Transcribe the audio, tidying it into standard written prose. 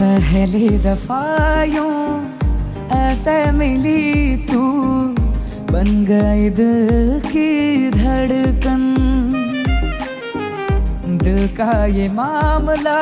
पहली दफा यूं ऐसे मिली तू, बन गई दिल की धड़कन। दिल का ये मामला